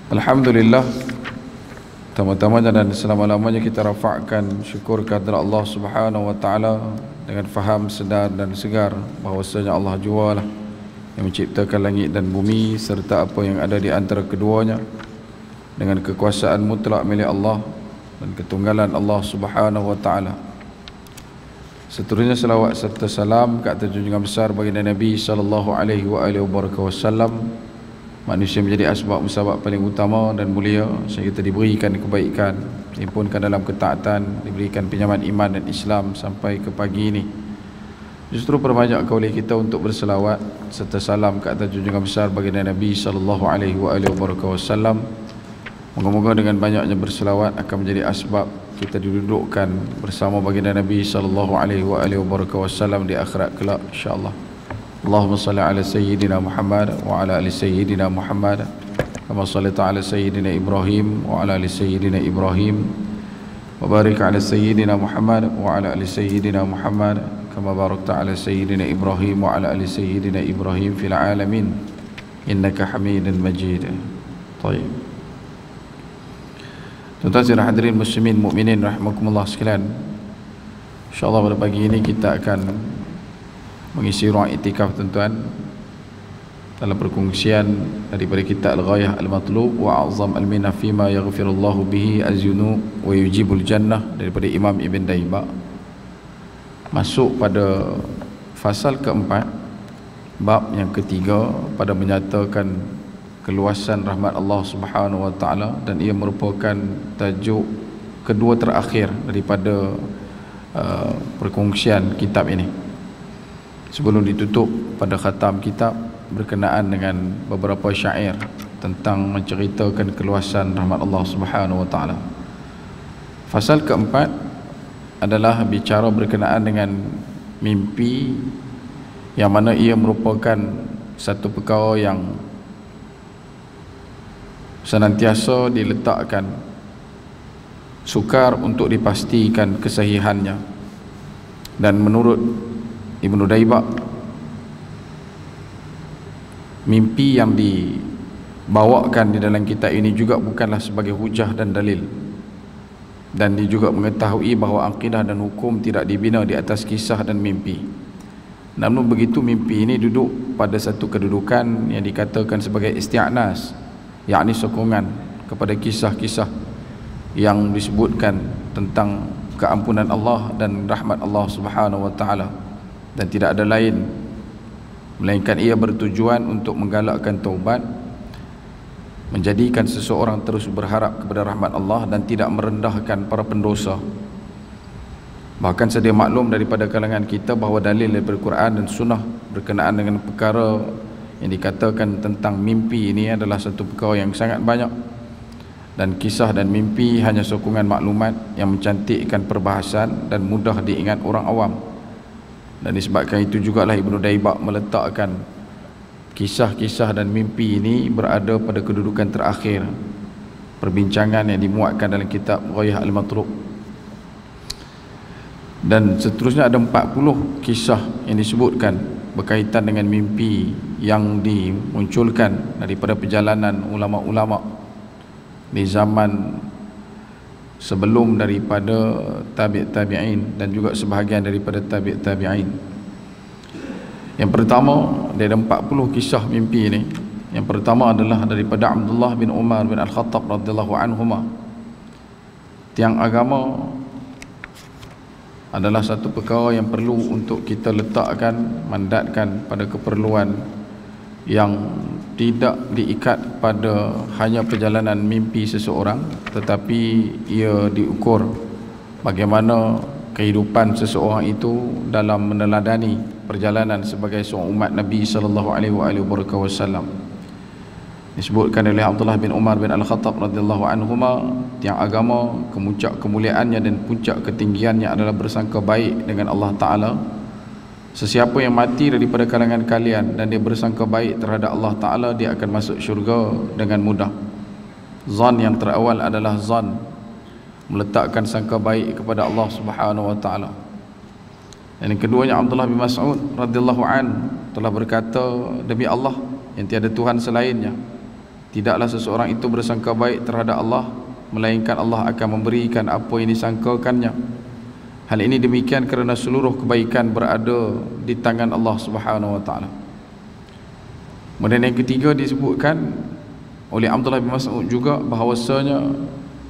Alhamdulillah, pertama-tamanya dan selama-lamanya kita rafa'kan syukur kehadrat Allah Subhanahu wa taala dengan faham, sedar dan segar bahwasanya Allah jualah yang menciptakan langit dan bumi serta apa yang ada di antara keduanya dengan kekuasaan mutlak milik Allah dan ketunggalan Allah Subhanahu wa taala. Seterusnya selawat serta salam ke atas junjungan besar baginda Nabi sallallahu alaihi wasallam, manusia menjadi asbab musabab paling utama dan mulia sehingga kita diberikan kebaikan, dihimpunkan dalam ketaatan, diberikan pinjaman iman dan Islam sampai ke pagi ini. Justru perbanyak oleh kita untuk berselawat serta salam ke atas junjungan besar baginda Nabi sallallahu alaihi wasallam. Moga-moga dengan banyaknya berselawat akan menjadi asbab kita didudukkan bersama baginda Nabi sallallahu alaihi wasallam di akhirat kelak insya-Allah. Allahumma salli ala sayyidina Muhammad wa ala ali sayyidina Muhammad kama sallaita ala sayyidina Ibrahim wa ala ali sayyidina Ibrahim wa barik ala sayyidina Muhammad wa ala ali sayyidina Muhammad kama barakta ala sayyidina Ibrahim wa ala ali sayyidina Ibrahim fil alamin innaka Hamidun Majid. Baik. Tuan-tuan dan hadirin muslimin mukminin rahimakumullah sekalian. Insya-Allah pada pagi ini kita akan mengisi ruang iktikaf tuan-tuan dalam perkongsian daripada kitab Al-Ghayah Al-Matlub wa A'zam Al-Minah Fima Yaghfirullahu Bihi Az-Zunub wa Yujibul Jannah daripada Imam Ibn Daibak, masuk pada fasal keempat, bab yang ketiga pada menyatakan keluasan rahmat Allah Subhanahu wa taala, dan ia merupakan tajuk kedua terakhir daripada perkongsian kitab ini sebelum ditutup pada khatam kitab berkenaan dengan beberapa syair tentang menceritakan keluasan rahmat Allah Subhanahu wa taala. Fasal keempat adalah bicara berkenaan dengan mimpi, yang mana ia merupakan satu perkara yang senantiasa diletakkan sukar untuk dipastikan kesahihannya. Dan menurut Ibnu Daibak, mimpi yang dibawakan di dalam kitab ini juga bukanlah sebagai hujah dan dalil, dan dia juga mengetahui bahawa akidah dan hukum tidak dibina di atas kisah dan mimpi. Namun begitu, mimpi ini duduk pada satu kedudukan yang dikatakan sebagai isti'nas, yakni sokongan kepada kisah-kisah yang disebutkan tentang keampunan Allah dan rahmat Allah Subhanahu wa taala, dan tidak ada lain melainkan ia bertujuan untuk menggalakkan taubat, menjadikan seseorang terus berharap kepada rahmat Allah dan tidak merendahkan para pendosa. Bahkan sedia maklum daripada kalangan kita bahawa dalil daripada Quran dan Sunnah berkenaan dengan perkara yang dikatakan tentang mimpi ini adalah satu perkara yang sangat banyak, dan kisah dan mimpi hanya sokongan maklumat yang mencantikkan perbahasan dan mudah diingat orang awam. Dan disebabkan itu jugalah Ibnu Daibak meletakkan kisah-kisah dan mimpi ini berada pada kedudukan terakhir perbincangan yang dimuatkan dalam kitab Ghayah Al-Matlub. Dan seterusnya ada 40 kisah yang disebutkan berkaitan dengan mimpi yang dimunculkan daripada perjalanan ulama-ulama di zaman sebelum daripada tabi'in dan juga sebahagian daripada tabi'in. Yang pertama, ada 40 kisah mimpi ini. Yang pertama adalah daripada Abdullah bin Umar bin Al-Khattab radhiyallahu anhuma. Tiang agama adalah satu perkara yang perlu untuk kita letakkan, mandatkan pada keperluan yang tidak diikat pada hanya perjalanan mimpi seseorang, tetapi ia diukur bagaimana kehidupan seseorang itu dalam meneladani perjalanan sebagai seorang umat Nabi sallallahu alaihi wasallam. Disebutkan oleh Abdullah bin Umar bin Al-Khattab radhiyallahu anhuma, tiang agama kemuncak kemuliaannya dan puncak ketinggiannya adalah bersangka baik dengan Allah Ta'ala. Sesiapa yang mati daripada kalangan kalian dan dia bersangka baik terhadap Allah Ta'ala, dia akan masuk syurga dengan mudah. Zan yang terawal adalah zan meletakkan sangka baik kepada Allah Subhanahu wa Ta'ala. Dan yang keduanya, Abdullah bin Mas'ud radhiyallahu an telah berkata, demi Allah yang tiada Tuhan selainnya, Tidaklah seseorang itu bersangka baik terhadap Allah, melainkan Allah akan memberikan apa yang disangkakannya. Hal ini demikian kerana seluruh kebaikan berada di tangan Allah Subhanahu wa taala. Kemudian yang ketiga disebutkan oleh Abdullah bin Mas'ud juga bahawasanya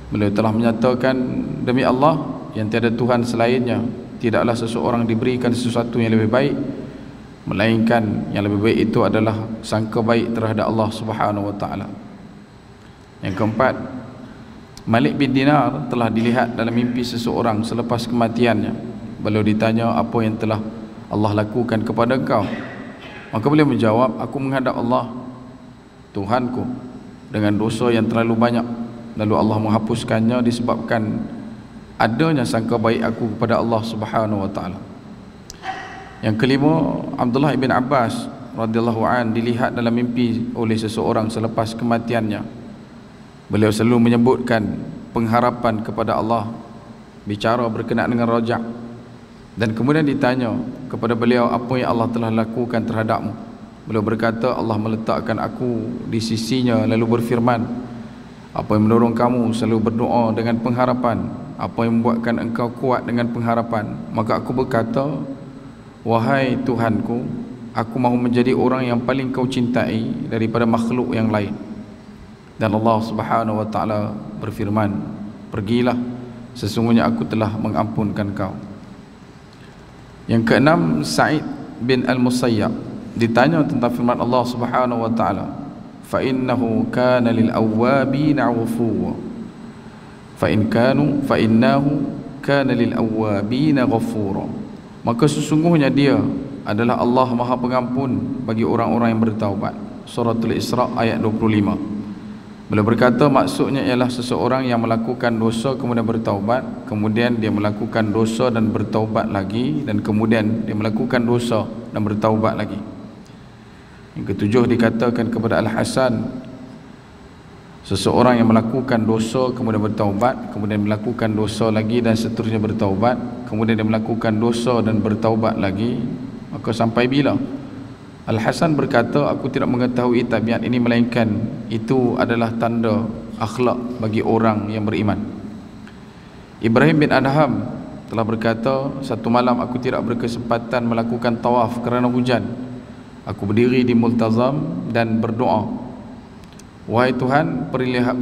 beliau telah menyatakan, demi Allah yang tiada Tuhan selainnya, tidaklah seseorang diberikan sesuatu yang lebih baik, melainkan yang lebih baik itu adalah sangka baik terhadap Allah Subhanahu wa taala. Yang keempat, Malik bin Dinar telah dilihat dalam mimpi seseorang selepas kematiannya. Beliau ditanya, apa yang telah Allah lakukan kepada engkau? Maka beliau menjawab, aku menghadap Allah Tuhanku dengan dosa yang terlalu banyak, lalu Allah menghapuskannya disebabkan adanya sangka baik aku kepada Allah Subhanahu wa taala. Yang kelima, Abdullah bin Abbas radhiyallahu an dilihat dalam mimpi oleh seseorang selepas kematiannya. Beliau selalu menyebutkan pengharapan kepada Allah, bicara berkenaan dengan rajak, dan kemudian ditanya kepada beliau, apa yang Allah telah lakukan terhadapmu? Beliau berkata, Allah meletakkan aku di sisinya lalu berfirman, apa yang mendorong kamu selalu berdoa dengan pengharapan? Apa yang membuatkan engkau kuat dengan pengharapan? Maka aku berkata, wahai Tuhanku, aku mahu menjadi orang yang paling kau cintai daripada makhluk yang lain. Dan Allah Subhanahu wa taala berfirman, pergilah, sesungguhnya aku telah mengampunkan kau. Yang keenam, Sa'id bin Al-Musayyab ditanya tentang firman Allah Subhanahu wa taala, fa innahu kana lil awwabina ghafura, fa innahu kana lil awwabina ghafura. Maka sesungguhnya dia adalah Allah Maha Pengampun bagi orang-orang yang bertaubat. Suratul Isra ayat 25. Beliau berkata, maksudnya ialah seseorang yang melakukan dosa kemudian bertaubat, kemudian dia melakukan dosa dan bertaubat lagi, dan kemudian dia melakukan dosa dan bertaubat lagi. Yang ketujuh dikatakan kepada Al-Hasan, seseorang yang melakukan dosa kemudian bertaubat, kemudian melakukan dosa lagi dan seterusnya bertaubat, kemudian dia melakukan dosa dan bertaubat lagi, maka sampai bila? Al-Hasan berkata, aku tidak mengetahui tabiat ini, melainkan itu adalah tanda akhlak bagi orang yang beriman. Ibrahim bin Adham telah berkata, satu malam aku tidak berkesempatan melakukan tawaf kerana hujan. Aku berdiri di multazam dan berdoa, wahai Tuhan,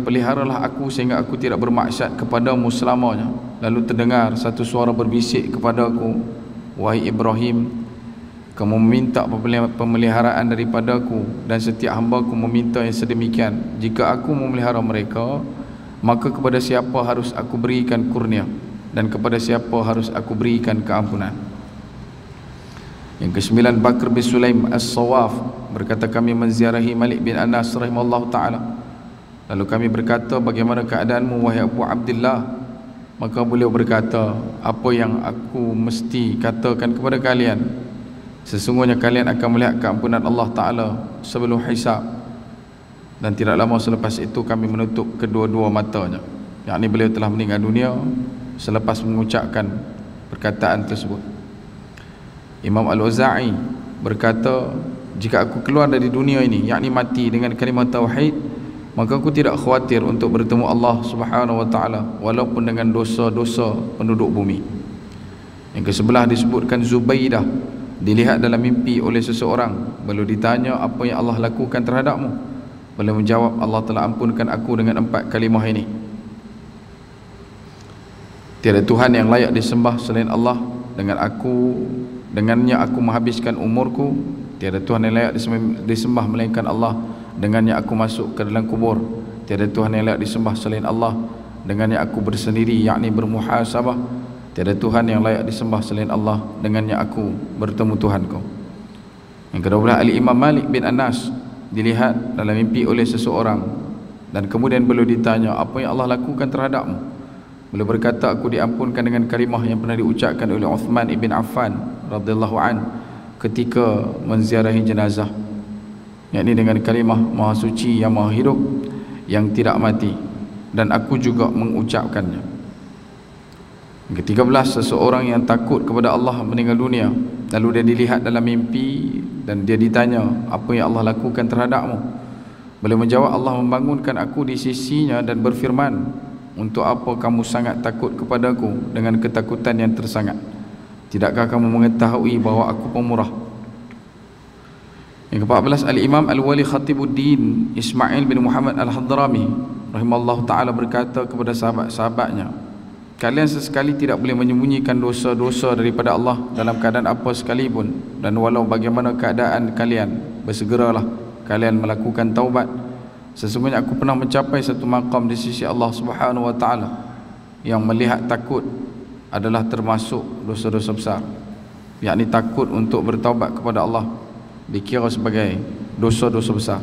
peliharalah aku sehingga aku tidak bermaksiat kepadamu selamanya. Lalu terdengar satu suara berbisik kepadaku, wahai Ibrahim, kamu meminta pemeliharaan daripadaku, dan setiap hambaku meminta yang sedemikian. Jika aku memelihara mereka, maka kepada siapa harus aku berikan kurnia, dan kepada siapa harus aku berikan keampunan? Yang kesembilan, Bakr bin Sulaim As-Sawaf berkata, kami menziarahi Malik bin Anas rahimahullah ta'ala. Lalu kami berkata, bagaimana keadaanmu wahai Abu Abdullah? Maka beliau berkata, apa yang aku mesti katakan kepada kalian? Sesungguhnya kalian akan melihat keampunan Allah Ta'ala sebelum hisab. Dan tidak lama selepas itu kami menutup kedua-dua matanya. Yakni beliau telah meninggal dunia selepas mengucapkan perkataan tersebut. Imam Al-Auza'i berkata, jika aku keluar dari dunia ini, yakni mati dengan kalimah tauhid, maka aku tidak khawatir untuk bertemu Allah Subhanahu wa taala walaupun dengan dosa-dosa penduduk bumi. Yang kesebelah disebutkan Zubaidah dilihat dalam mimpi oleh seseorang. Beliau ditanya, apa yang Allah lakukan terhadapmu? Beliau menjawab, Allah telah ampunkan aku dengan 4 kalimah ini. Tiada Tuhan yang layak disembah selain Allah, dengannya aku menghabiskan umurku. Tiada Tuhan yang layak disembah melainkan Allah, dengannya aku masuk ke dalam kubur. Tiada Tuhan yang layak disembah selain Allah, dengannya aku bersendiri, yakni bermuhasabah. Tiada Tuhan yang layak disembah selain Allah, dengannya aku bertemu Tuhanku. Yang kedua, Al-Imam Malik bin Anas dilihat dalam mimpi oleh seseorang, dan kemudian beliau ditanya, apa yang Allah lakukan terhadapmu? Beliau berkata, aku diampunkan dengan kalimah yang pernah diucapkan oleh Uthman ibn Affan radhiyallahu an ketika menziarahi jenazah, yakni dengan kalimah Maha Suci yang Maha Hidup yang tidak mati, dan aku juga mengucapkannya. Yang ke-13, seseorang yang takut kepada Allah meninggal dunia, lalu dia dilihat dalam mimpi dan dia ditanya, apa yang Allah lakukan terhadapmu? Beliau menjawab, Allah membangunkan aku di sisinya dan berfirman, untuk apa kamu sangat takut kepadaku dengan ketakutan yang tersangat? Tidakkah kamu mengetahui bahawa aku pemurah? Yang ke-14, Al-Imam Al-Wali Khatibuddin Ismail bin Muhammad Al-Hadrami rahimallahu ta'ala berkata kepada sahabat-sahabatnya, kalian sesekali tidak boleh menyembunyikan dosa-dosa daripada Allah dalam keadaan apa sekalipun, dan walau bagaimana keadaan kalian, bersegeralah kalian melakukan taubat. Sesungguhnya aku pernah mencapai satu maqam di sisi Allah Subhanahu wa ta'ala yang melihat takut adalah termasuk dosa-dosa besar, yakni takut untuk bertaubat kepada Allah dikira sebagai dosa-dosa besar.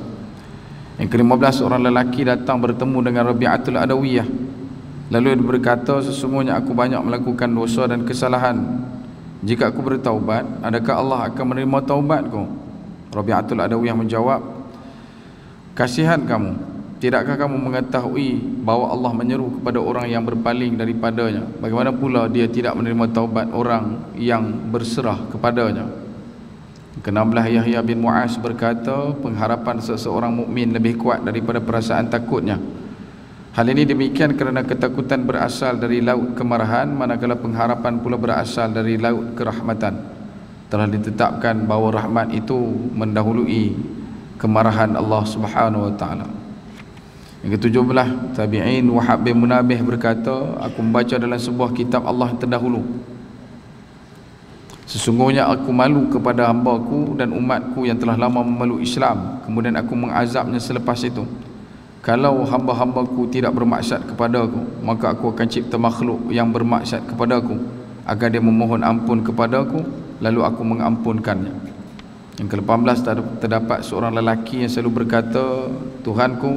Yang ke-15, seorang lelaki datang bertemu dengan Rabi'atul Adawiyah, lalu dia berkata, sesungguhnya aku banyak melakukan dosa dan kesalahan. Jika aku bertaubat, adakah Allah akan menerima taubatku? Rabi'atul Adawiyah menjawab, kasihan kamu, tidakkah kamu mengetahui bahawa Allah menyeru kepada orang yang berpaling daripadanya? Bagaimana pula dia tidak menerima taubat orang yang berserah kepadanya? Ke-16, Yahya bin Mu'az berkata, pengharapan seseorang mukmin lebih kuat daripada perasaan takutnya. Hal ini demikian kerana ketakutan berasal dari laut kemarahan, manakala pengharapan pula berasal dari laut kerahmatan. Telah ditetapkan bahawa rahmat itu mendahului kemarahan Allah Subhanahu wa ta'ala. Yang ke-17, Tabi'in Wahab bin Munabih berkata, aku membaca dalam sebuah kitab Allah terdahulu, sesungguhnya aku malu kepada hamba-Ku dan umat-Ku yang telah lama memeluk Islam, kemudian aku mengazabnya selepas itu. Kalau hamba-hamba-Ku tidak bermaksud kepada-Ku, maka aku akan cipta makhluk yang bermaksud kepada-Ku agar dia memohon ampun kepada-Ku, lalu aku mengampunkannya. Yang ke-18, terdapat seorang lelaki yang selalu berkata, Tuhanku,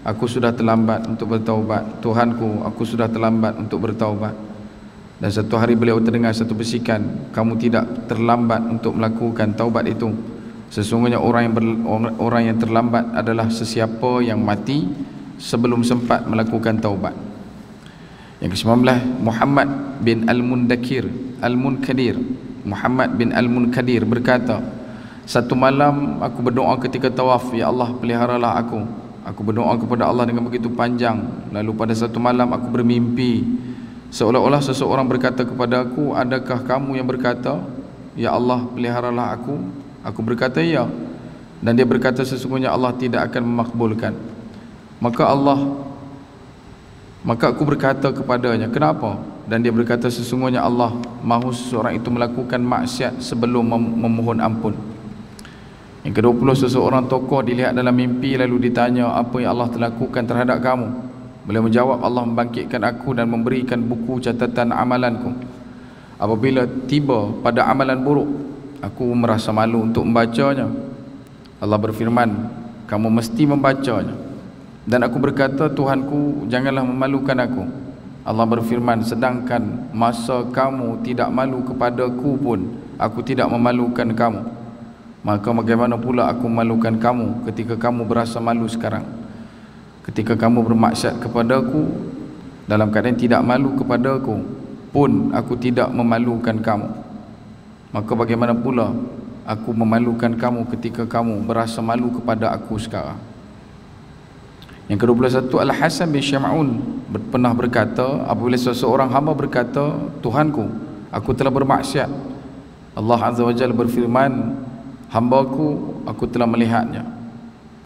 aku sudah terlambat untuk bertaubat. Tuhanku, aku sudah terlambat untuk bertaubat. Dan satu hari beliau terdengar satu bisikan, kamu tidak terlambat untuk melakukan taubat itu. Sesungguhnya orang yang terlambat adalah sesiapa yang mati sebelum sempat melakukan taubat. Yang ke-19, Muhammad bin Al-Munkadir Muhammad bin Al-Munkadir berkata, satu malam aku berdoa ketika tawaf, ya Allah, peliharalah aku. Aku berdoa kepada Allah dengan begitu panjang. Lalu pada satu malam aku bermimpi, seolah-olah seseorang berkata kepada aku, adakah kamu yang berkata, ya Allah, peliharalah aku? Aku berkata, ya. Dan dia berkata, sesungguhnya Allah tidak akan memakbulkan. Maka aku berkata kepadanya, kenapa? Dan dia berkata, sesungguhnya Allah mahu seseorang itu melakukan maksiat sebelum memohon ampun. Yang ke-20, seseorang tokoh dilihat dalam mimpi lalu ditanya, apa yang Allah telah lakukan terhadap kamu? Beliau menjawab, Allah membangkitkan aku dan memberikan buku catatan amalanku. Apabila tiba pada amalan buruk, aku merasa malu untuk membacanya. Allah berfirman, kamu mesti membacanya. Dan aku berkata, Tuhanku, janganlah memalukan aku. Allah berfirman, sedangkan masa kamu tidak malu kepadaku pun, aku tidak memalukan kamu. Maka bagaimana pula aku memalukan kamu ketika kamu berasa malu sekarang? Ketika kamu bermaksud kepadaku dalam keadaan tidak malu kepadaku pun, aku tidak memalukan kamu. Maka bagaimana pula aku memalukan kamu ketika kamu berasa malu kepada aku sekarang? Yang ke-21, Al-Hasan bin Syam'un pernah berkata, apabila seseorang hamba berkata, Tuhanku, aku telah bermaksiat, Allah Azza wa Jalla berfirman, hamba-Ku, aku telah melihatnya.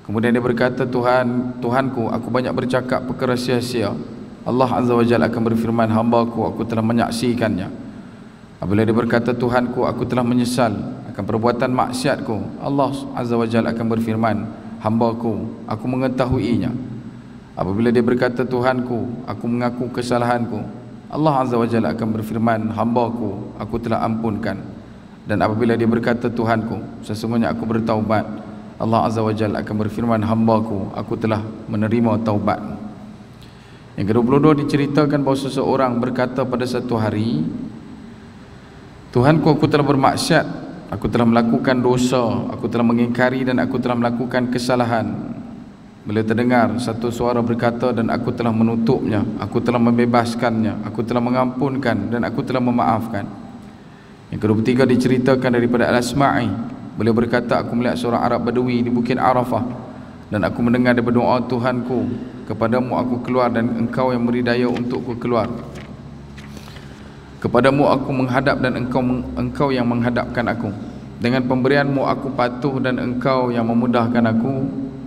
Kemudian dia berkata, Tuhanku, aku banyak bercakap perkara sia-sia. Allah Azza wa Jalla akan berfirman, hamba-Ku, aku telah menyaksikannya. Apabila dia berkata, Tuhanku, aku telah menyesal akan perbuatan maksiatku, Allah Azza wa Jalla akan berfirman, hamba-Ku, aku mengetahuinya. Apabila dia berkata, Tuhanku, aku mengaku kesalahanku, Allah Azza wa Jalla akan berfirman, hamba-Ku, aku telah ampunkan. Dan apabila dia berkata, Tuhanku, sesungguhnya aku bertaubat, Allah Azza wa Jalla akan berfirman, hamba-Ku, aku telah menerima taubat. Yang ke-22, diceritakan bahawa seseorang berkata pada satu hari, Tuhanku, aku telah bermaksiat, aku telah melakukan dosa, aku telah mengingkari dan aku telah melakukan kesalahan. Bila terdengar satu suara berkata, dan aku telah menutupnya, aku telah membebaskannya, aku telah mengampunkan dan aku telah memaafkan. Yang ke-23, diceritakan daripada Al-Asma'i, beliau berkata, aku melihat seorang Arab Badui di Bukit Arafah. Dan aku mendengar daripada doa Tuhanku, kepadamu aku keluar dan engkau yang beri daya untukku keluar. Kepadamu aku menghadap dan engkau yang menghadapkan aku. Dengan pemberianmu aku patuh dan engkau yang memudahkan aku.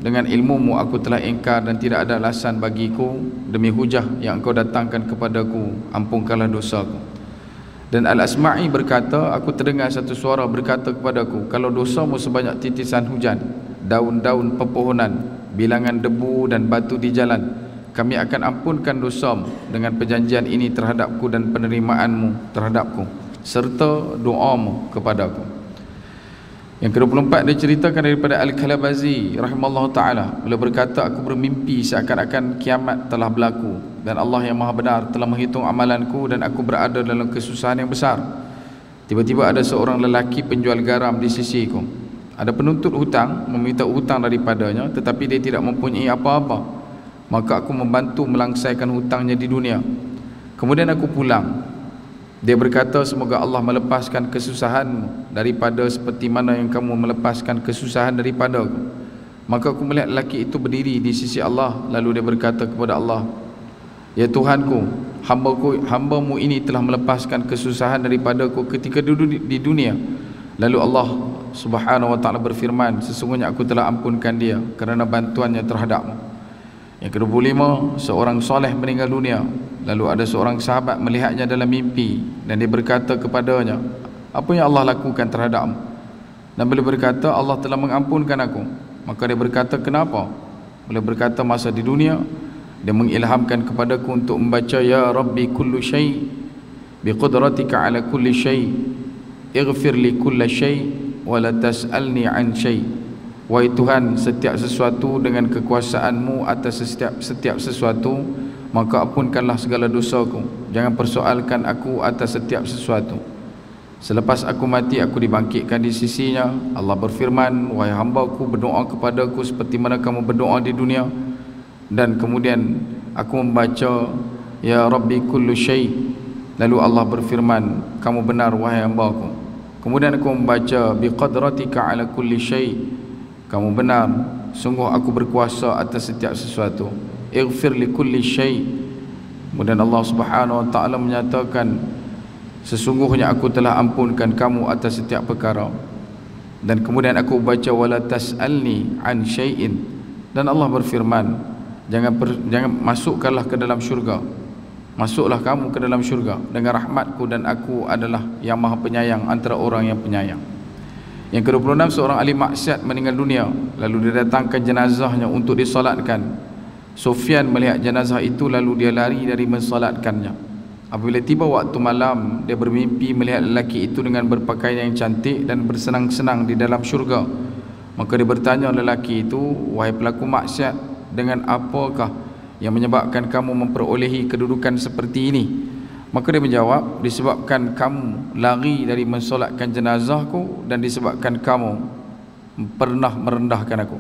Dengan ilmumu aku telah ingkar dan tidak ada alasan bagiku. Demi hujah yang engkau datangkan kepadaku, ampunkanlah dosaku. Dan Al-Asma'i berkata, aku terdengar satu suara berkata kepadaku, kalau dosamu sebanyak titisan hujan, daun-daun pepohonan, bilangan debu dan batu di jalan, kami akan ampunkan dosamu dengan perjanjian ini terhadapku dan penerimaanmu terhadapku serta doamu kepadaku. Yang ke-24 dia ceritakan daripada Al-Kalabazi rahimallahu ta'ala, beliau berkata, aku bermimpi seakan-akan kiamat telah berlaku dan Allah yang maha benar telah menghitung amalanku dan aku berada dalam kesusahan yang besar. Tiba-tiba ada seorang lelaki penjual garam di sisiku. Ada penuntut hutang meminta hutang daripadanya, tetapi dia tidak mempunyai apa-apa. Maka aku membantu melangsaikan hutangnya di dunia. Kemudian aku pulang. Dia berkata, semoga Allah melepaskan kesusahanmu daripada seperti mana yang kamu melepaskan kesusahan daripada aku. Maka aku melihat lelaki itu berdiri di sisi Allah. Lalu dia berkata kepada Allah, ya Tuhanku, hambamu ini telah melepaskan kesusahan daripada aku ketika duduk di dunia. Lalu Allah subhanahu wa ta'ala berfirman, sesungguhnya aku telah ampunkan dia kerana bantuannya terhadapmu. Yang ke-25, seorang soleh meninggal dunia. Lalu ada seorang sahabat melihatnya dalam mimpi dan dia berkata kepadanya, apa yang Allah lakukan terhadapmu? Dan beliau berkata, Allah telah mengampunkan aku. Maka dia berkata, kenapa? Beliau berkata, masa di dunia dia mengilhamkan kepadaku untuk membaca ya Rabbi kullu syai' biqudratika ala kulli syai' ighfir li kulla syai' wa la tas'alni an syai'. Wahai Tuhan, setiap sesuatu dengan kekuasaanmu atas setiap sesuatu, maka ampunkanlah segala dosaku. Jangan persoalkan aku atas setiap sesuatu. Selepas aku mati, aku dibangkitkan di sisinya. Allah berfirman, wahai hambaku, berdoa kepadaku seperti mana kamu berdoa di dunia. Dan kemudian aku membaca ya Rabbi kullu syai'. Lalu Allah berfirman, kamu benar wahai hambaku. Kemudian aku membaca biqadratika ala kulli syai'. Kamu benar, sungguh aku berkuasa atas setiap sesuatu. Ighfir li kulli syai'. Kemudian Allah subhanahu wa ta'ala menyatakan, sesungguhnya aku telah ampunkan kamu atas setiap perkara. Dan kemudian aku baca wala tas'alni an syai'in. Dan Allah berfirman, jangan masukkanlah ke dalam syurga. Masuklah kamu ke dalam syurga dengan rahmatku dan aku adalah yang maha penyayang antara orang yang penyayang. Yang ke-26, seorang ahli maksiat meninggal dunia. Lalu dia datangkan jenazahnya untuk disolatkan. Sufyan melihat jenazah itu lalu dia lari dari mensolatkannya. Apabila tiba waktu malam, dia bermimpi melihat lelaki itu dengan berpakaian yang cantik dan bersenang-senang di dalam syurga. Maka dia bertanya lelaki itu, wahai pelaku maksiat, dengan apakah yang menyebabkan kamu memperolehi kedudukan seperti ini? Maka dia menjawab, disebabkan kamu lari dari mensolatkan jenazahku dan disebabkan kamu pernah merendahkan aku.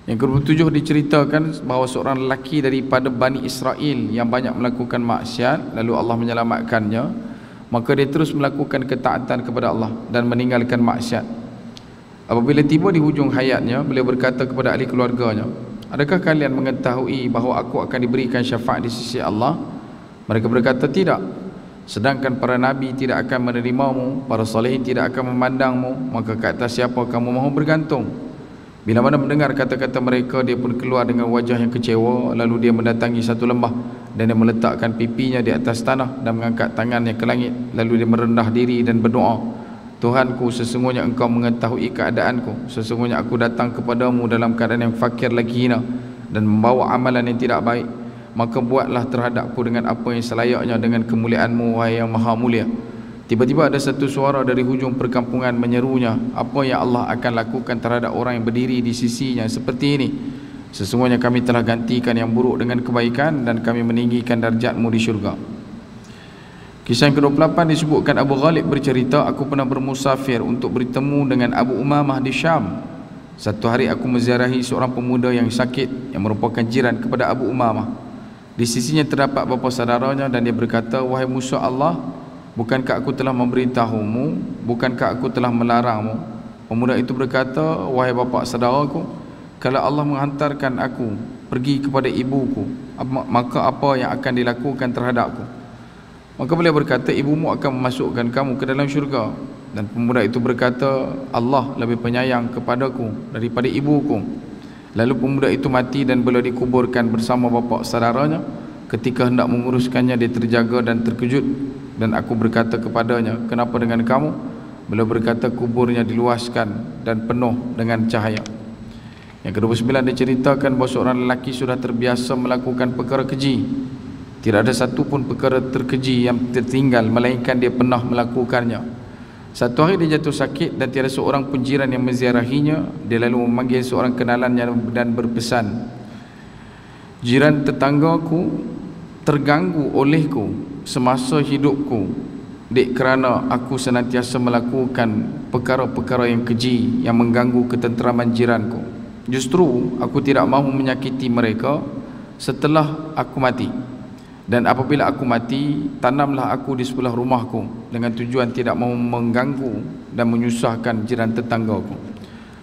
Yang ke-27 diceritakan bahawa seorang lelaki daripada Bani Israel yang banyak melakukan maksiat, lalu Allah menyelamatkannya. Maka dia terus melakukan ketaatan kepada Allah dan meninggalkan maksiat. Apabila tiba di hujung hayatnya, beliau berkata kepada ahli keluarganya, adakah kalian mengetahui bahawa aku akan diberikan syafaat di sisi Allah? Mereka berkata, tidak. Sedangkan para nabi tidak akan menerimamu, para salihin tidak akan memandangmu, maka ke atas siapa kamu mahu bergantung? Bila mana mendengar kata-kata mereka, dia pun keluar dengan wajah yang kecewa. Lalu dia mendatangi satu lembah dan dia meletakkan pipinya di atas tanah dan mengangkat tangannya ke langit. Lalu dia merendah diri dan berdoa, Tuhanku, sesungguhnya engkau mengetahui keadaanku. Sesungguhnya aku datang kepadamu dalam keadaan yang fakir lagi hina dan membawa amalan yang tidak baik. Maka buatlah terhadapku dengan apa yang selayaknya dengan kemuliaanmu, wahai yang maha mulia. Tiba-tiba ada satu suara dari hujung perkampungan menyerunya, apa yang Allah akan lakukan terhadap orang yang berdiri di sisinya seperti ini? Sesungguhnya kami telah gantikan yang buruk dengan kebaikan dan kami meninggikan darjatmu di syurga. Kisah yang ke-28 disebutkan Abu Ghalib bercerita, aku pernah bermusafir untuk bertemu dengan Abu Umamah di Syam. Satu hari aku menziarahi seorang pemuda yang sakit yang merupakan jiran kepada Abu Umamah. Di sisinya terdapat bapa saudaranya dan dia berkata, wahai musuh Allah, bukankah aku telah memberitahumu, bukankah aku telah melarangmu? Pemuda itu berkata, wahai bapa saudaraku, kalau Allah menghantarkan aku pergi kepada ibuku, maka apa yang akan dilakukan terhadapku? Maka beliau berkata, ibumu akan memasukkan kamu ke dalam syurga. Dan pemuda itu berkata, Allah lebih penyayang kepadaku daripada ibuku. Lalu pemuda itu mati dan beliau dikuburkan bersama bapa saudaranya. Ketika hendak menguruskannya, dia terjaga dan terkejut. Dan aku berkata kepadanya, kenapa dengan kamu? Beliau berkata, kuburnya diluaskan dan penuh dengan cahaya. Yang ke-29, diceritakan bahawa seorang lelaki sudah terbiasa melakukan perkara keji. Tidak ada satu pun perkara terkeji yang tertinggal, melainkan dia pernah melakukannya. Satu hari dia jatuh sakit dan tiada seorang pun jiran yang menziarahinya. Dia lalu memanggil seorang kenalannya dan berpesan, jiran tetanggaku terganggu olehku semasa hidupku, dek kerana aku senantiasa melakukan perkara-perkara yang keji yang mengganggu ketenteraman jiranku. Justru aku tidak mahu menyakiti mereka setelah aku mati. Dan apabila aku mati, tanamlah aku di sebelah rumahku dengan tujuan tidak mahu mengganggu dan menyusahkan jiran tetanggaku.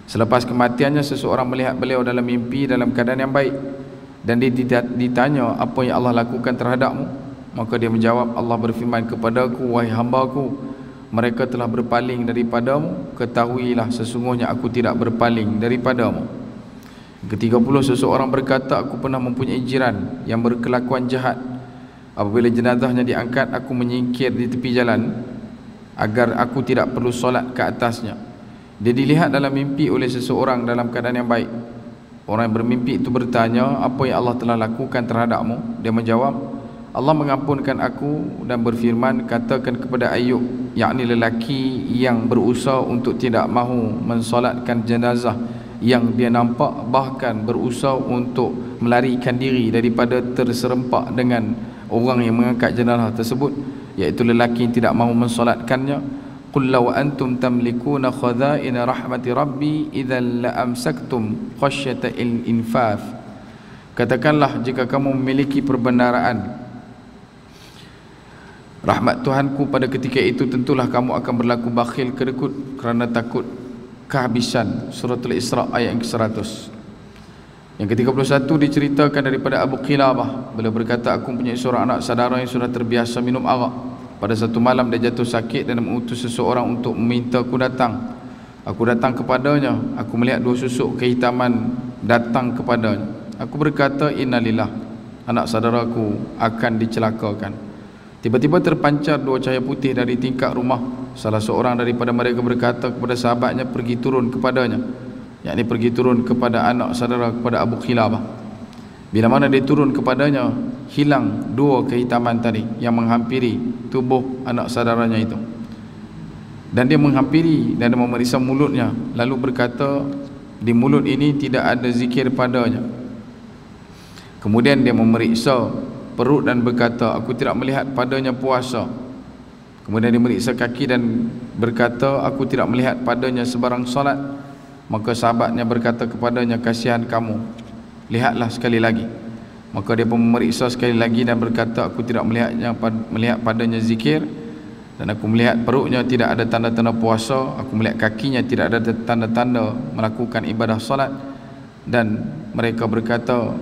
Selepas kematiannya, seseorang melihat beliau dalam mimpi dalam keadaan yang baik, dan dia ditanya, apa yang Allah lakukan terhadapmu? Maka dia menjawab, Allah berfirman kepadaku, wahai hambaku, mereka telah berpaling daripadamu, ketahuilah sesungguhnya aku tidak berpaling daripadamu. Ke-30, seseorang berkata, aku pernah mempunyai jiran yang berkelakuan jahat. Apabila jenazahnya diangkat, aku menyingkir di tepi jalan agar aku tidak perlu solat ke atasnya. Dia dilihat dalam mimpi oleh seseorang dalam keadaan yang baik. Orang yang bermimpi itu bertanya, apa yang Allah telah lakukan terhadapmu? Dia menjawab, Allah mengampunkan aku dan berfirman, katakan kepada Ayub, yakni lelaki yang berusaha untuk tidak mahu mensolatkan jenazah yang dia nampak, bahkan berusaha untuk melarikan diri daripada terserempak dengan orang yang mengangkat jenazah tersebut, iaitu lelaki yang tidak mahu mensolatkannya. Qul law antum tamlikuna khaza'ina rahmati rabbi idzal la amsaktum khasyata al-infaf. Katakanlah, jika kamu memiliki perbendaharaan rahmat Tuhanku pada ketika itu, tentulah kamu akan berlaku bakhil kedekut kerana takut kehabisan. Suratul Isra ayat yang ke-100. Yang ke-31 diceritakan daripada Abu Qilabah. Beliau berkata, aku punya seorang anak saudara yang sudah terbiasa minum arak. Pada satu malam dia jatuh sakit dan mengutus seseorang untuk meminta aku datang. Aku datang kepadanya. Aku melihat dua susuk kehitaman datang kepadanya. Aku berkata, innalillah, anak saudaraku akan dicelakakan. Tiba-tiba terpancar dua cahaya putih dari tingkap rumah. Salah seorang daripada mereka berkata kepada sahabatnya, pergi turun kepadanya, yakni pergi turun kepada anak saudara, kepada Abu Qilabah. Bila mana dia turun kepadanya, hilang dua kehitaman tadi yang menghampiri tubuh anak saudaranya itu. Dan dia menghampiri dan dia memeriksa mulutnya, lalu berkata, di mulut ini tidak ada zikir padanya. Kemudian dia memeriksa perut dan berkata, aku tidak melihat padanya puasa. Kemudian dia meriksa kaki dan berkata, aku tidak melihat padanya sebarang salat. Maka sahabatnya berkata kepadanya, kasihan kamu, lihatlah sekali lagi. Maka dia pun memeriksa sekali lagi dan berkata, aku tidak melihat padanya zikir, dan aku melihat perutnya tidak ada tanda-tanda puasa, aku melihat kakinya tidak ada tanda-tanda melakukan ibadah salat. Dan mereka berkata,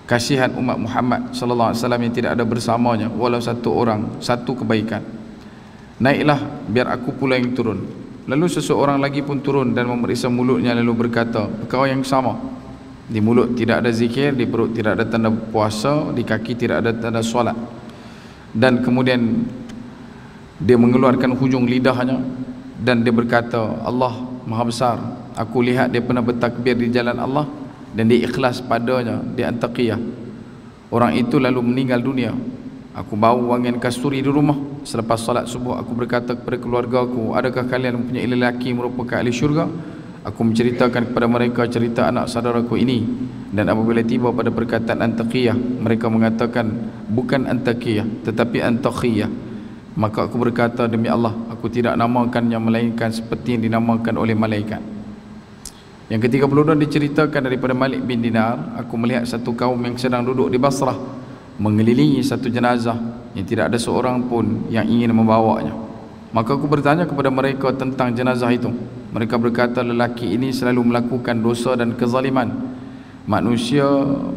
kasihan umat Muhammad sallallahu alaihi wasallam yang tidak ada bersamanya walau satu orang, satu kebaikan. Naiklah, biar aku pula yang turun. Lalu seseorang lagi pun turun dan memeriksa mulutnya, lalu berkata, perkara yang sama. Di mulut tidak ada zikir, di perut tidak ada tanda puasa, di kaki tidak ada tanda solat. Dan kemudian dia mengeluarkan hujung lidahnya dan dia berkata, Allah Maha Besar, aku lihat dia pernah bertakbir di jalan Allah dan dia ikhlas padanya, dia antaqiyah. Orang itu lalu meninggal dunia. Aku bau wangian kasturi di rumah. Selepas salat subuh, aku berkata kepada keluarga aku, adakah kalian mempunyai lelaki merupakan ahli syurga? Aku menceritakan kepada mereka cerita anak saudaraku ini. Dan apabila tiba pada perkataan antaqiyah, mereka mengatakan, bukan antaqiyah tetapi antaqiyah. Maka aku berkata, demi Allah, aku tidak namakannya melainkan seperti yang dinamakan oleh malaikat. Yang ke-32 diceritakan daripada Malik bin Dinar, aku melihat satu kaum yang sedang duduk di Basrah mengelilingi satu jenazah yang tidak ada seorang pun yang ingin membawanya. Maka aku bertanya kepada mereka tentang jenazah itu. Mereka berkata, lelaki ini selalu melakukan dosa dan kezaliman. Manusia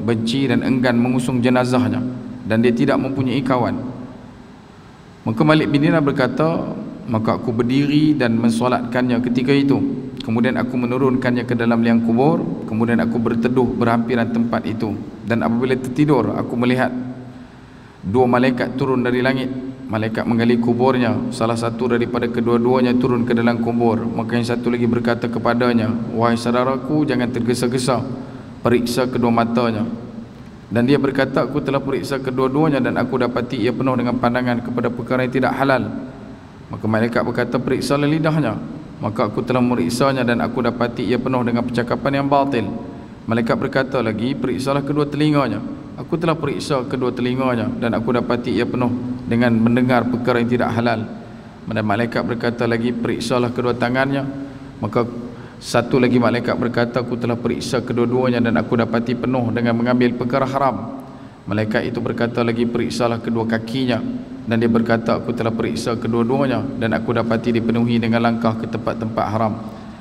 benci dan enggan mengusung jenazahnya, dan dia tidak mempunyai kawan. Maka Malik bin Dinar berkata, maka aku berdiri dan mensolatkannya ketika itu. Kemudian aku menurunkannya ke dalam liang kubur. Kemudian aku berteduh berhampiran tempat itu. Dan apabila tertidur, aku melihat dua malaikat turun dari langit. Malaikat menggali kuburnya. Salah satu daripada kedua-duanya turun ke dalam kubur. Maka yang satu lagi berkata kepadanya, wahai saudaraku, jangan tergesa-gesa, periksa kedua matanya. Dan dia berkata, aku telah periksa kedua-duanya dan aku dapati ia penuh dengan pandangan kepada perkara yang tidak halal. Maka malaikat berkata, periksalah lidahnya. Maka aku telah meriksanya dan aku dapati ia penuh dengan percakapan yang batil. Malaikat berkata lagi, periksalah kedua telinganya. Aku telah periksa kedua telinganya dan aku dapati ia penuh dengan mendengar perkara yang tidak halal. Dan malaikat berkata lagi, periksalah kedua tangannya. Maka satu lagi malaikat berkata, aku telah periksa kedua-duanya dan aku dapati penuh dengan mengambil perkara haram. Malaikat itu berkata lagi, periksalah kedua kakinya. Dan dia berkata, aku telah periksa kedua-duanya dan aku dapati dipenuhi dengan langkah ke tempat-tempat haram.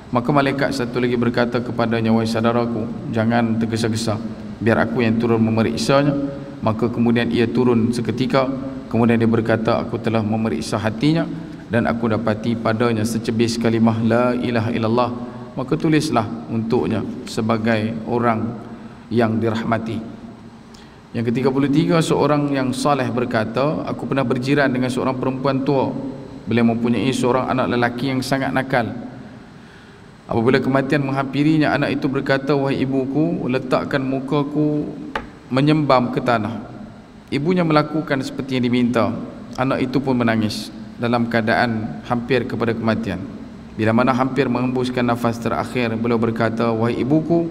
Maka malaikat satu lagi berkata kepadanya, wahai saudaraku, jangan tergesa-gesa, biar aku yang turun memeriksanya. Maka kemudian ia turun seketika. Kemudian dia berkata, aku telah memeriksa hatinya dan aku dapati padanya secebis kalimah la ilaha illallah. Maka tulislah untuknya sebagai orang yang dirahmati. Yang ke-33, seorang yang saleh berkata, aku pernah berjiran dengan seorang perempuan tua. Beliau mempunyai seorang anak lelaki yang sangat nakal. Apabila kematian menghampirinya, anak itu berkata, wahai ibuku, letakkan mukaku menyembam ke tanah. Ibunya melakukan seperti yang diminta. Anak itu pun menangis dalam keadaan hampir kepada kematian. Bila mana hampir menghembuskan nafas terakhir, beliau berkata, wahai ibuku,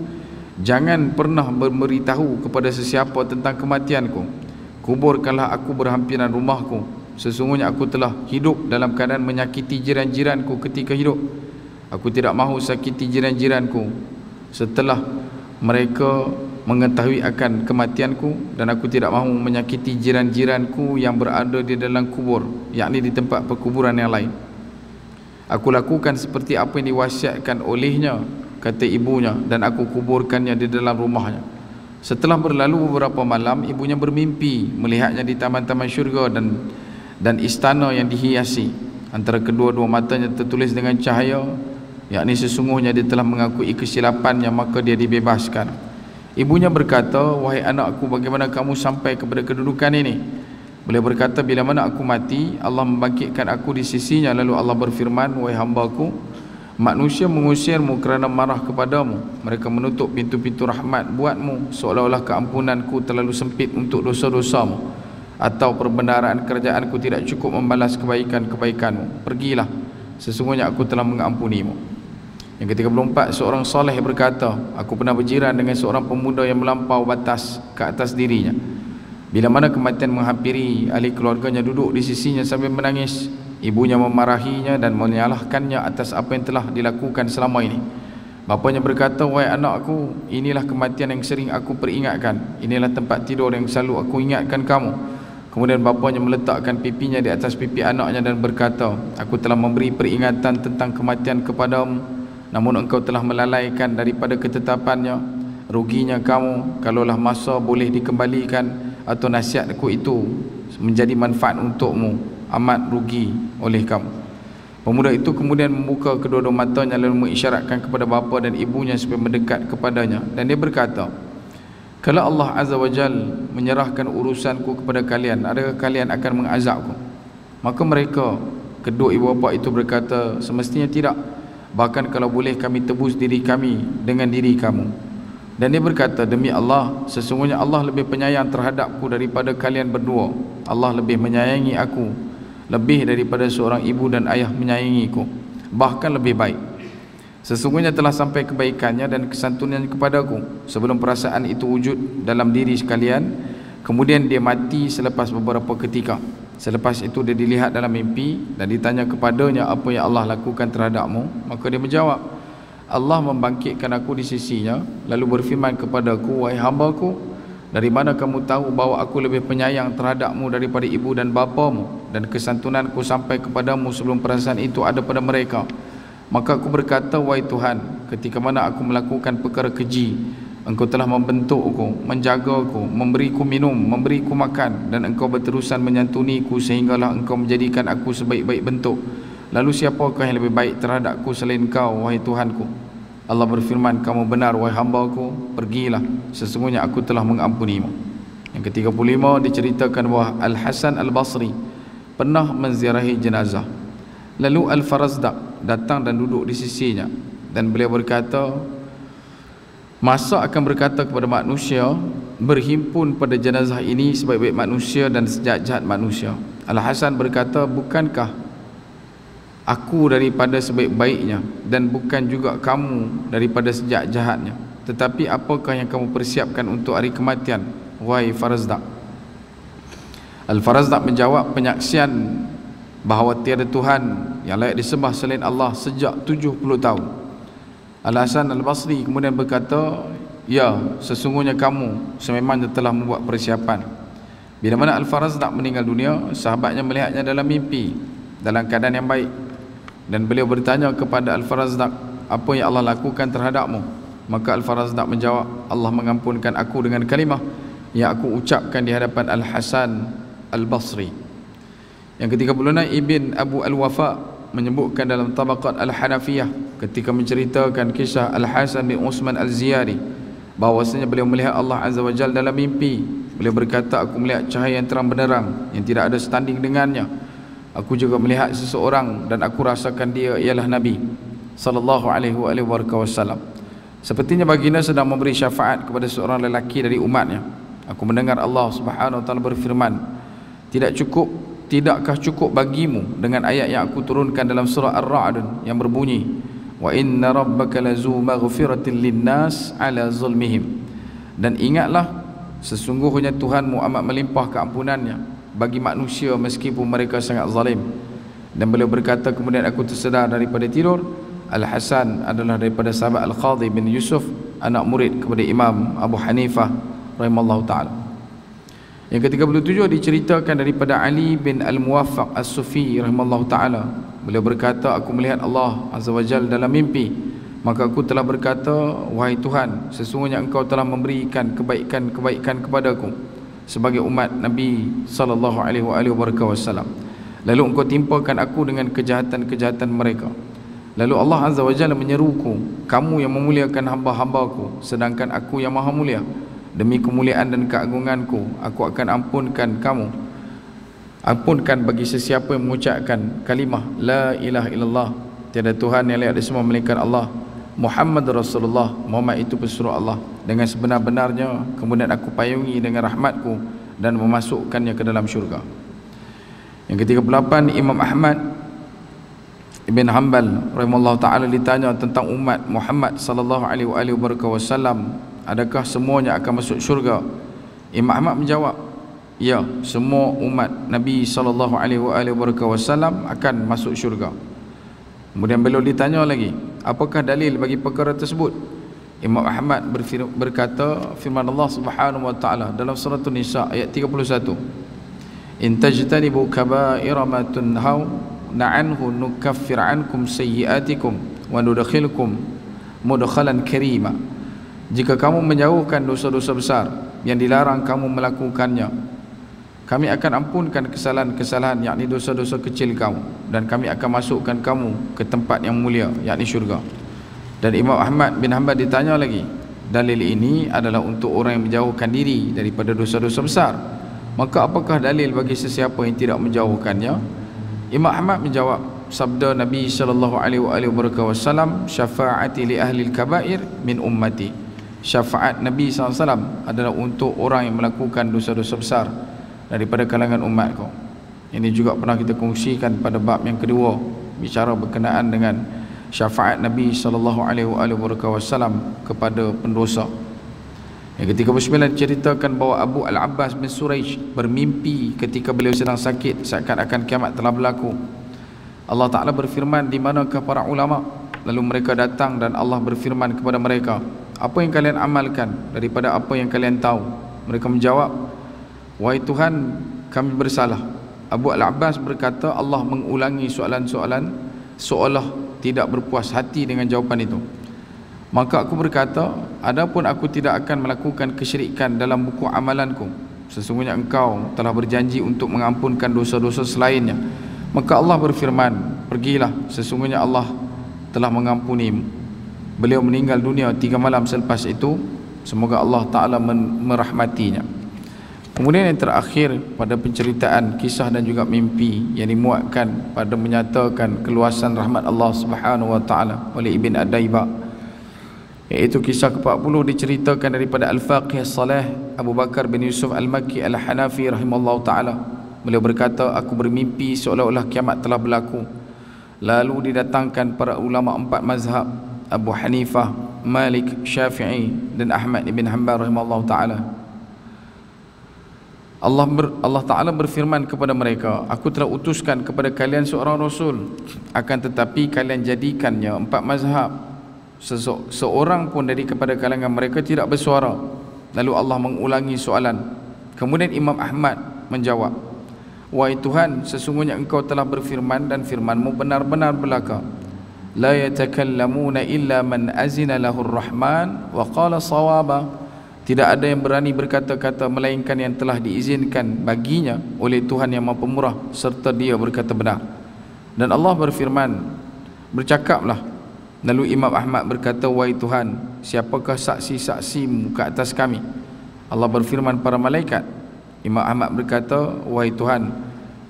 jangan pernah memberitahu kepada sesiapa tentang kematianku. Kuburkanlah aku berhampiran rumahku. Sesungguhnya aku telah hidup dalam keadaan menyakiti jiran-jiranku ketika hidup. Aku tidak mahu sakiti jiran-jiranku setelah mereka mengetahui akan kematianku, dan aku tidak mahu menyakiti jiran-jiranku yang berada di dalam kubur, yakni di tempat perkuburan yang lain. Aku lakukan seperti apa yang diwasiatkan olehnya, kata ibunya, dan aku kuburkannya di dalam rumahnya. Setelah berlalu beberapa malam, ibunya bermimpi melihatnya di taman-taman syurga dan istana yang dihiasi. Antara kedua-dua matanya tertulis dengan cahaya, yakni sesungguhnya dia telah mengakui kesilapannya, maka dia dibebaskan. Ibunya berkata, wahai anakku, bagaimana kamu sampai kepada kedudukan ini? Beliau berkata, bila mana aku mati, Allah membangkitkan aku di sisinya. Lalu Allah berfirman, wahai hambaku, manusia mengusirmu kerana marah kepadamu. Mereka menutup pintu-pintu rahmat buatmu, seolah-olah keampunanku terlalu sempit untuk dosa-dosamu, atau perbendaharaan kerajaanku tidak cukup membalas kebaikan-kebaikanmu. Pergilah, sesungguhnya aku telah mengampunimu. Yang ke-34, seorang soleh berkata, aku pernah berjiran dengan seorang pemuda yang melampau batas ke atas dirinya. Bila mana kematian menghampiri, ahli keluarganya duduk di sisinya sambil menangis. Ibunya memarahinya dan menyalahkannya atas apa yang telah dilakukan selama ini. Bapanya berkata, wahai anakku, inilah kematian yang sering aku peringatkan. Inilah tempat tidur yang selalu aku ingatkan kamu. Kemudian bapanya meletakkan pipinya di atas pipi anaknya dan berkata, aku telah memberi peringatan tentang kematian kepadamu, namun engkau telah melalaikan daripada ketetapannya. Ruginya kamu kalaulah masa boleh dikembalikan, atau nasihatku itu menjadi manfaat untukmu, amat rugi oleh kamu. Pemuda itu kemudian membuka kedua-dua matanya lalu mengisyaratkan kepada bapa dan ibunya supaya mendekat kepadanya, dan dia berkata, kalau Allah Azza wa Jal menyerahkan urusanku kepada kalian, adakah kalian akan mengazabku? Maka mereka, kedua ibu bapa itu berkata, semestinya tidak. Bahkan kalau boleh kami tebus diri kami dengan diri kamu. Dan dia berkata, demi Allah, sesungguhnya Allah lebih penyayang terhadapku daripada kalian berdua. Allah lebih menyayangi aku lebih daripada seorang ibu dan ayah menyayangiku, bahkan lebih baik. Sesungguhnya telah sampai kebaikannya dan kesantunannya kepadaku sebelum perasaan itu wujud dalam diri sekalian. Kemudian dia mati selepas beberapa ketika. Selepas itu dia dilihat dalam mimpi dan ditanya kepadanya, apa yang Allah lakukan terhadapmu? Maka dia menjawab, Allah membangkitkan aku di sisinya, lalu berfirman kepadaku, wahai hambaku, dari mana kamu tahu bahawa aku lebih penyayang terhadapmu daripada ibu dan bapamu, dan kesantunanku sampai kepadamu sebelum perasaan itu ada pada mereka? Maka aku berkata, wahai Tuhan, ketika mana aku melakukan perkara keji, Engkau telah membentukku, menjagaku, memberiku minum, memberiku makan, dan Engkau berterusan menyantuniku sehinggalah Engkau menjadikan aku sebaik-baik bentuk. Lalu siapakah yang lebih baik terhadapku selain Kau, wahai Tuhanku? Allah berfirman, kamu benar wahai hamba-Ku, pergilah, sesungguhnya aku telah mengampunimu. Yang ke-35 diceritakan bahawa Al-Hasan Al-Basri pernah menziarahi jenazah. Lalu Al-Farazdaq datang dan duduk di sisinya, dan beliau berkata, masa akan berkata kepada manusia, berhimpun pada jenazah ini sebaik-baik manusia dan sejahat-jahat manusia. Al-Hasan berkata, bukankah aku daripada sebaik-baiknya, dan bukan juga kamu daripada sejahat-jahatnya, tetapi apakah yang kamu persiapkan untuk hari kematian, wahai Farazdaq? Al-Farazdaq menjawab, penyaksian bahawa tiada Tuhan yang layak disembah selain Allah sejak 70 tahun. Al-Hasan Al-Basri kemudian berkata, ya, sesungguhnya kamu sememangnya telah membuat persiapan. Bila mana Al-Farazdaq meninggal dunia, sahabatnya melihatnya dalam mimpi dalam keadaan yang baik, dan beliau bertanya kepada Al-Farazdaq, apa yang Allah lakukan terhadapmu? Maka Al-Farazdaq menjawab, Allah mengampunkan aku dengan kalimah yang aku ucapkan di hadapan Al-Hasan Al-Basri. Yang ke-36, Ibn Abu Al-Wafa menyebutkan dalam Tabaqat Al-Hanafiyah ketika menceritakan kisah Al-Hasan bin Utsman Al-Ziyari, bahawasanya beliau melihat Allah Azza wa Jalla dalam mimpi. Beliau berkata, aku melihat cahaya yang terang benderang yang tidak ada setanding dengannya. Aku juga melihat seseorang dan aku rasakan dia ialah Nabi sallallahu alaihi wasallam. Sepertinya baginda sedang memberi syafaat kepada seorang lelaki dari umatnya. Aku mendengar Allah Subhanahu wa taala berfirman, tidakkah cukup bagimu dengan ayat yang aku turunkan dalam surah Ar-Ra'd yang berbunyi, wa inna rabbaka lazu maghfiratin linnas ala zulmihim, dan ingatlah sesungguhnya Tuhanmu amat melimpah keampunannya bagi manusia meskipun mereka sangat zalim. Dan beliau berkata, kemudian aku tersedar daripada tidur. Al-Hasan adalah daripada sahabat Al-Qadhi bin Yusuf, anak murid kepada Imam Abu Hanifah rahimallahu ta'ala. Yang ke-37 diceritakan daripada Ali bin Al-Muwaffaq As-Sufi rahimallahu ta'ala. Beliau berkata, aku melihat Allah Azza wa Jalla dalam mimpi, maka aku telah berkata, wahai Tuhan, sesungguhnya Engkau telah memberikan kebaikan-kebaikan kepadaku sebagai umat Nabi sallallahu alaihi wasallam. Lalu Engkau timpakan aku dengan kejahatan-kejahatan mereka. Lalu Allah Azza wa Jalla menyeruku, kamu yang memuliakan hamba-hambaku, sedangkan aku yang maha mulia. Demi kemuliaan dan keagunganku, aku akan ampunkan kamu. Ampunkan bagi sesiapa yang mengucapkan kalimah la ilaha illallah, tiada Tuhan yang layak disembah melainkan Allah, Muhammad Rasulullah, Muhammad itu pesuruh Allah, dengan sebenar-benarnya. Kemudian aku payungi dengan rahmatku dan memasukkannya ke dalam syurga. Yang ke-38, Imam Ahmad Ibn Hanbal rahimahullah ta'ala ditanya tentang umat Muhammad sallallahu alaihi wasallam, adakah semuanya akan masuk syurga? Imam Ahmad menjawab, ya, semua umat Nabi sallallahu alaihi wasallam akan masuk syurga. Kemudian beliau ditanya lagi, apakah dalil bagi perkara tersebut? Imam Ahmad berkata, firman Allah Subhanahu wa taala dalam surah An-Nisa ayat 31, in tajtanibu kaba'ira ma tunhauna anhu nukaffir ankum sayyi'atikum wa nudkhilukum mudkhalan karima. Jika kamu menjauhkan dosa-dosa besar yang dilarang kamu melakukannya, kami akan ampunkan kesalahan-kesalahan, yakni dosa-dosa kecil kamu, dan kami akan masukkan kamu ke tempat yang mulia, yakni syurga. Dan Imam Ahmad bin Hanbal ditanya lagi, dalil ini adalah untuk orang yang menjauhkan diri daripada dosa-dosa besar, maka apakah dalil bagi sesiapa yang tidak menjauhkannya? Imam Ahmad menjawab, sabda Nabi sallallahu alaihi wasallam, syafaati li ahli al-kaba'ir min ummati. Syafaat Nabi SAW adalah untuk orang yang melakukan dosa-dosa besar daripada kalangan umatku. Ini juga pernah kita kongsikan pada bab yang kedua, bicara berkenaan dengan syafaat Nabi SAW kepada pendosa. Yang ke-39 ceritakan bahawa Abu Al-Abbas bin Suraish bermimpi ketika beliau sedang sakit, seakan-akan kiamat telah berlaku. Allah Ta'ala berfirman, di manakah para ulama? Lalu mereka datang dan Allah berfirman kepada mereka, apa yang kalian amalkan daripada apa yang kalian tahu? Mereka menjawab, wahai Tuhan, kami bersalah. Abu Al-Abbas berkata, Allah mengulangi soalan-soalan seolah tidak berpuas hati dengan jawapan itu. Maka aku berkata, adapun aku tidak akan melakukan kesyirikan dalam buku amalanku. Sesungguhnya engkau telah berjanji untuk mengampunkan dosa-dosa selainnya. Maka Allah berfirman, pergilah, sesungguhnya Allah telah mengampuni. Beliau meninggal dunia 3 malam selepas itu. Semoga Allah Ta'ala merahmatinya. Kemudian yang terakhir pada penceritaan kisah dan juga mimpi yang dimuatkan pada menyatakan keluasan rahmat Allah Subhanahu wa Ta'ala oleh Ibn Ad-Daiba, iaitu kisah ke-40 diceritakan daripada Al-Faqih Saleh Abu Bakar bin Yusuf Al-Makki Al-Hanafi rahimallahu ta'ala. Beliau berkata, aku bermimpi seolah-olah kiamat telah berlaku. Lalu didatangkan para ulama 4 mazhab, Abu Hanifah, Malik, Syafi'i dan Ahmad ibn Hanbal rahimallahu ta'ala. Allah Ta'ala berfirman kepada mereka, aku telah utuskan kepada kalian seorang Rasul, akan tetapi kalian jadikannya 4 mazhab. Seorang pun dari kepada kalangan mereka tidak bersuara. Lalu Allah mengulangi soalan. Kemudian Imam Ahmad menjawab, wahai Tuhan, sesungguhnya engkau telah berfirman dan firmanmu benar-benar belaka. La yatakallamuna illa man azina lahur rahman wa qala sawaba. Tidak ada yang berani berkata-kata melainkan yang telah diizinkan baginya oleh Tuhan yang Maha Pemurah serta dia berkata benar. Dan Allah berfirman, bercakaplah. Lalu Imam Ahmad berkata, wahai Tuhan, siapakah saksi-saksimu ke atas kami? Allah berfirman, para malaikat. Imam Ahmad berkata, wahai Tuhan,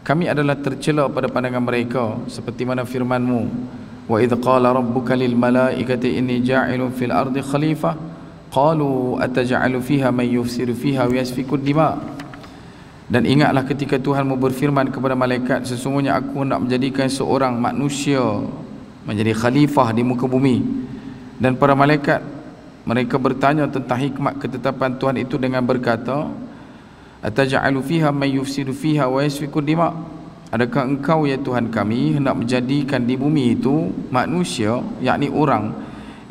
kami adalah tercela pada pandangan mereka, seperti mana firman-Mu, wa idh qala rabbuka lil malaikati inni ja'ilun fil ardi khalifah qalu ataj'alu fiha man yufsidu fiha wa yasfiku dima. Dan ingatlah ketika Tuhanmu berfirman kepada malaikat, sesungguhnya aku nak menjadikan seorang manusia menjadi khalifah di muka bumi. Dan para malaikat mereka bertanya tentang hikmat ketetapan Tuhan itu dengan berkata, ataj'alu fiha may yufsidu fiha wa yasfiku dima. Adakah engkau ya Tuhan kami hendak menjadikan di bumi itu manusia, yakni orang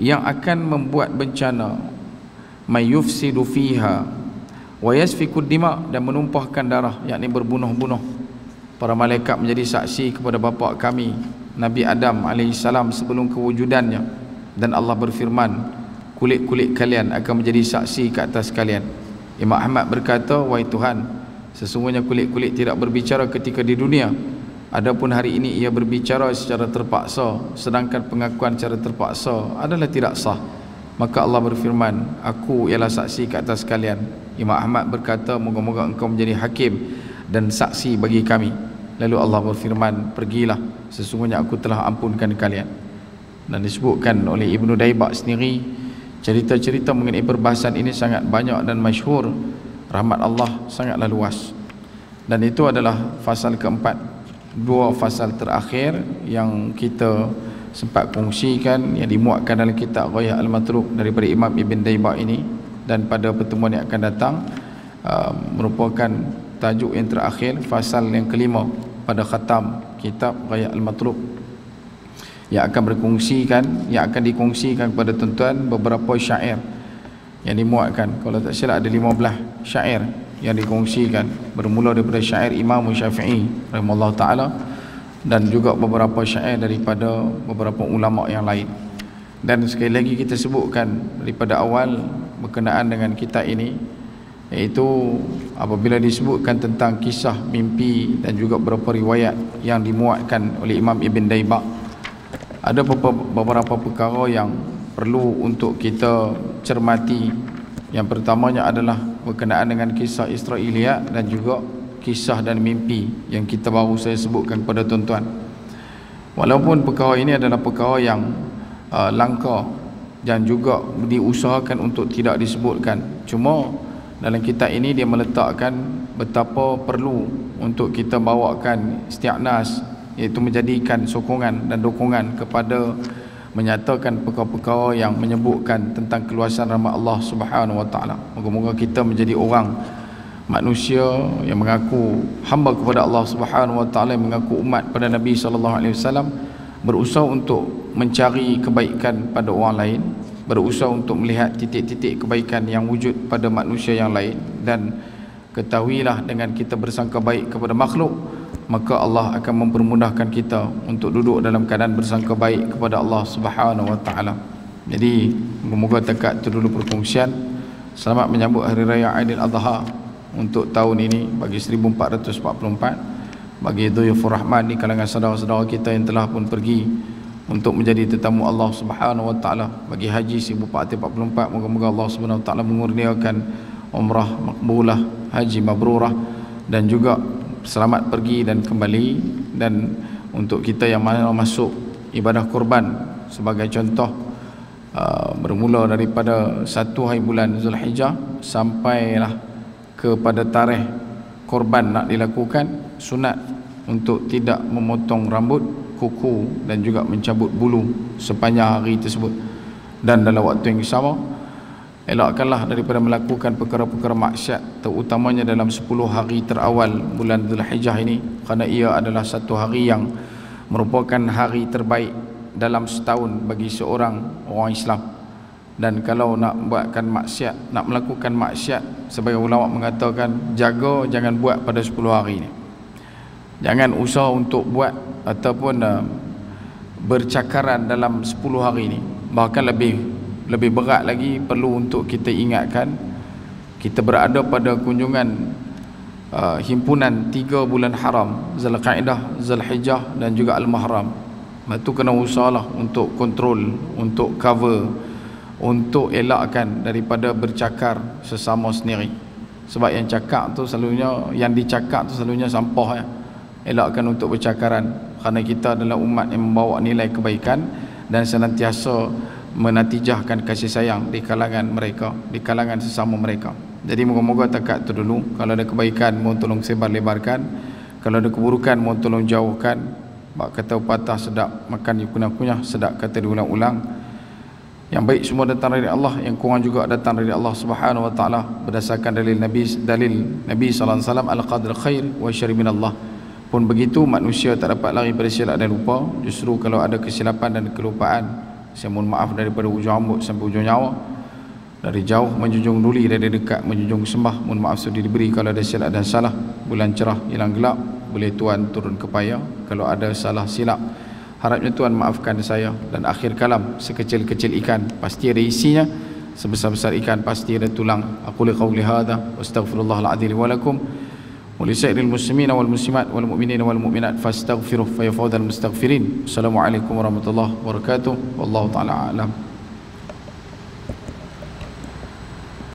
yang akan membuat bencana, may yufsidu fiha wa yasfiku dima, dan menumpahkan darah, yakni berbunuh-bunuh. Para malaikat menjadi saksi kepada bapa kami Nabi Adam AS sebelum kewujudannya. Dan Allah berfirman, kulit-kulit kalian akan menjadi saksi ke atas kalian. Imam Ahmad berkata, wahai Tuhan, sesungguhnya kulit-kulit tidak berbicara ketika di dunia. Adapun hari ini ia berbicara secara terpaksa, sedangkan pengakuan secara terpaksa adalah tidak sah. Maka Allah berfirman, aku ialah saksi ke atas kalian. Imam Ahmad berkata, moga-moga engkau menjadi hakim dan saksi bagi kami. Lalu Allah berfirman, pergilah, sesungguhnya aku telah ampunkan kalian. Dan disebutkan oleh Ibnu Daibak sendiri, cerita-cerita mengenai perbahasan ini sangat banyak dan masyhur. Rahmat Allah sangatlah luas. Dan itu adalah fasal keempat, 2 fasal terakhir yang kita sempat kongsikan, yang dimuatkan dalam kitab Ghayah Al-Matlub daripada Imam Ibn Daibak ini. Dan pada pertemuan yang akan datang merupakan tajuk yang terakhir, fasal yang kelima pada khatam kitab Ghayah Al-Matlub, yang akan dikongsikan kepada tuan-tuan beberapa syair yang dimuatkan. Kalau tak silap ada 15 syair yang dikongsikan, bermula daripada syair Imam Syafi'i rahimahullah ta'ala, dan juga beberapa syair daripada beberapa ulama yang lain. Dan sekali lagi kita sebutkan daripada awal berkenaan dengan kitab ini, iaitu apabila disebutkan tentang kisah mimpi dan juga beberapa riwayat yang dimuatkan oleh Imam Ibn Daibak, ada beberapa perkara yang perlu untuk kita cermati. Yang pertamanya adalah berkenaan dengan kisah Israiliyat dan juga kisah dan mimpi yang kita baru saya sebutkan kepada tuan-tuan. Walaupun perkara ini adalah perkara yang langka dan juga diusahakan untuk tidak disebutkan, cuma dalam kitab ini dia meletakkan betapa perlu untuk kita bawakan isti'nas, iaitu menjadikan sokongan dan dokongan kepada menyatakan perkara-perkara yang menyebutkan tentang keluasan rahmat Allah Subhanahu wa taala. Moga-moga kita menjadi orang manusia yang mengaku hamba kepada Allah Subhanahu wa taala, yang mengaku umat pada Nabi sallallahu alaihi wasallam, berusaha untuk mencari kebaikan pada orang lain, berusaha untuk melihat titik-titik kebaikan yang wujud pada manusia yang lain. Dan ketahuilah, dengan kita bersangka baik kepada makhluk, maka Allah akan mempermudahkan kita untuk duduk dalam keadaan bersangka baik kepada Allah Subhanahu wa taala. Jadi moga-moga dekat itu dulu perkongsian. Selamat menyambut Hari Raya Aidil Adha untuk tahun ini bagi 1444, bagi Dhuyufur Rahman di kalangan saudara-saudara kita yang telah pun pergi untuk menjadi tetamu Allah Subhanahu wa taala, bagi haji 1444, moga-moga Allah Subhanahu wa taala mengurniakan umrah makbulah, haji mabrurah, dan juga selamat pergi dan kembali. Dan untuk kita yang mana masuk ibadah kurban sebagai contoh, bermula daripada 1 hari bulan Zulhijjah sampailah kepada tarikh korban nak dilakukan, sunat untuk tidak memotong rambut, kuku dan juga mencabut bulu sepanjang hari tersebut. Dan dalam waktu yang sama, elakkanlah daripada melakukan perkara-perkara maksiat, terutamanya dalam 10 hari terawal bulan Zulhijjah ini, kerana ia adalah satu hari yang merupakan hari terbaik dalam setahun bagi seorang orang Islam. Dan kalau nak buatkan maksiat, nak melakukan maksiat, sebagai ulama mengatakan, jaga jangan buat pada 10 hari ini. Jangan usaha untuk buat ataupun bercakaran dalam 10 hari ini. Bahkan lebih berat lagi, perlu untuk kita ingatkan, kita berada pada kunjungan himpunan 3 bulan haram, Zulqa'dah, Zulhijjah dan juga Al-Muharram. Itu kena usahalah untuk kontrol, untuk cover, untuk elakkan daripada bercakar sesama sendiri. Sebab yang cakap tu selalunya, yang dicakap tu selalunya sampah ya. Elakkan untuk bercakaran, kerana kita adalah umat yang membawa nilai kebaikan dan senantiasa menatijahkan kasih sayang di kalangan mereka, di kalangan sesama mereka. Jadi moga-moga takat tu dulu. Kalau ada kebaikan, mohon tolong sebar-lebarkan. Kalau ada keburukan, mohon tolong jauhkan. Bak kata patah sedap makan dikunyah-kunyah, sedap kata diulang-ulang. Yang baik semua datang dari Allah, yang kurang juga datang dari Allah Subhanahu wa taala, berdasarkan dalil Nabi sallallahu alaihi wasallam, al-qadr khair wa syarri minallah. Pun begitu, manusia tak dapat lari pada silap dan lupa. Justru kalau ada kesilapan dan kelupaan, saya mohon maaf daripada ujung rambut sampai ujung nyawa. Dari jauh menjunjung duli, dari dekat menjunjung sembah. Mohon maaf sudah diberi kalau ada silap dan salah. Bulan cerah hilang gelap, boleh Tuhan turun ke payah kalau ada salah silap. Harapnya Tuhan maafkan saya. Dan akhir kalam, sekecil-kecil ikan pasti ada isinya, sebesar-besar ikan pasti ada tulang. Aqulu qawli hadha wa astaghfirullahal adzim wa lakum wa lisairil muslimina wal muslimat wal mu'minina wal mu'minat fastaghfiruh fa ya fawzal mustaghfirin. Assalamualaikum warahmatullahi wabarakatuh. Wallahu taala a'lam.